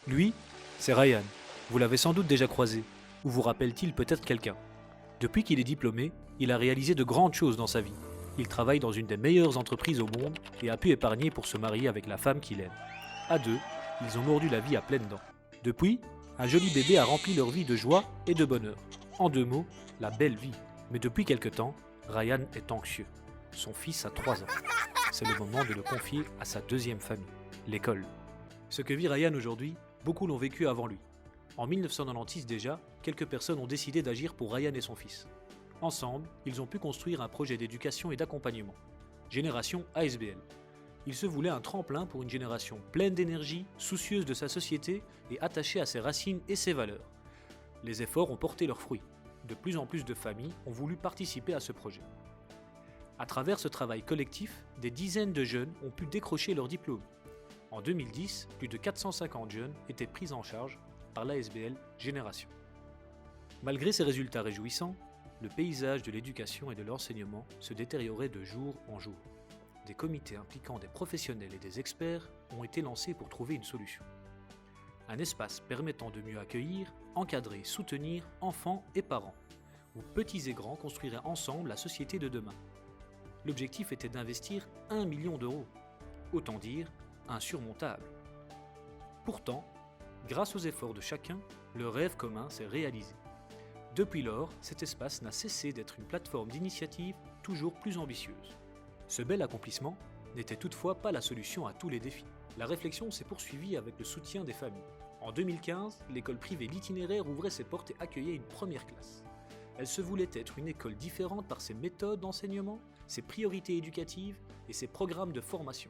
Lui, c'est Ryan. Vous l'avez sans doute déjà croisé, ou vous rappelle-t-il peut-être quelqu'un. Depuis qu'il est diplômé, il a réalisé de grandes choses dans sa vie. Il travaille dans une des meilleures entreprises au monde et a pu épargner pour se marier avec la femme qu'il aime. À deux, ils ont mordu la vie à pleines dents. Depuis, un joli bébé a rempli leur vie de joie et de bonheur. En deux mots, la belle vie. Mais depuis quelque temps, Ryan est anxieux. Son fils a 3 ans. C'est le moment de le confier à sa deuxième famille, l'école. Ce que vit Ryan aujourd'hui, beaucoup l'ont vécu avant lui. En 1996 déjà, quelques personnes ont décidé d'agir pour Ryan et son fils. Ensemble, ils ont pu construire un projet d'éducation et d'accompagnement. Génération ASBL. Il se voulait un tremplin pour une génération pleine d'énergie, soucieuse de sa société et attachée à ses racines et ses valeurs. Les efforts ont porté leurs fruits. De plus en plus de familles ont voulu participer à ce projet. À travers ce travail collectif, des dizaines de jeunes ont pu décrocher leur diplôme. En 2010, plus de 450 jeunes étaient pris en charge par l'ASBL Génération. Malgré ces résultats réjouissants, le paysage de l'éducation et de l'enseignement se détériorait de jour en jour. Des comités impliquant des professionnels et des experts ont été lancés pour trouver une solution. Un espace permettant de mieux accueillir, encadrer, soutenir enfants et parents, où petits et grands construiraient ensemble la société de demain. L'objectif était d'investir 1 million d'euros. Autant dire, insurmontable. Pourtant, grâce aux efforts de chacun, le rêve commun s'est réalisé. Depuis lors, cet espace n'a cessé d'être une plateforme d'initiative toujours plus ambitieuse. Ce bel accomplissement n'était toutefois pas la solution à tous les défis. La réflexion s'est poursuivie avec le soutien des familles. En 2015, l'école privée L'Itinéraire ouvrait ses portes et accueillait une première classe. Elle se voulait être une école différente par ses méthodes d'enseignement, ses priorités éducatives et ses programmes de formation.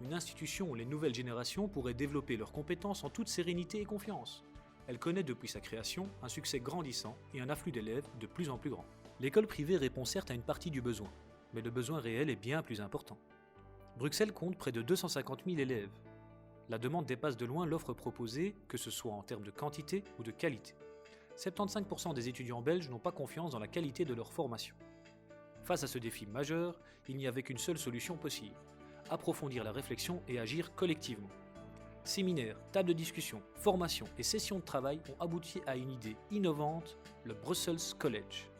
Une institution où les nouvelles générations pourraient développer leurs compétences en toute sérénité et confiance. Elle connaît depuis sa création un succès grandissant et un afflux d'élèves de plus en plus grand. L'école privée répond certes à une partie du besoin, mais le besoin réel est bien plus important. Bruxelles compte près de 250 000 élèves. La demande dépasse de loin l'offre proposée, que ce soit en termes de quantité ou de qualité. 75% des étudiants belges n'ont pas confiance dans la qualité de leur formation. Face à ce défi majeur, il n'y avait qu'une seule solution possible: approfondir la réflexion et agir collectivement. Séminaires, tables de discussion, formations et sessions de travail ont abouti à une idée innovante, le Brussels College.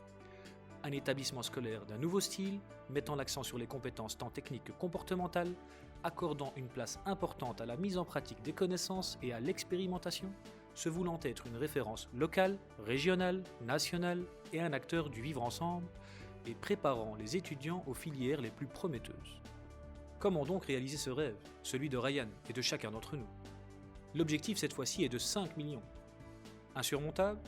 Un établissement scolaire d'un nouveau style, mettant l'accent sur les compétences tant techniques que comportementales, accordant une place importante à la mise en pratique des connaissances et à l'expérimentation, se voulant être une référence locale, régionale, nationale et un acteur du vivre ensemble, et préparant les étudiants aux filières les plus prometteuses. Comment donc réaliser ce rêve, celui de Ryan et de chacun d'entre nous? L'objectif cette fois-ci est de 5 millions. Insurmontable?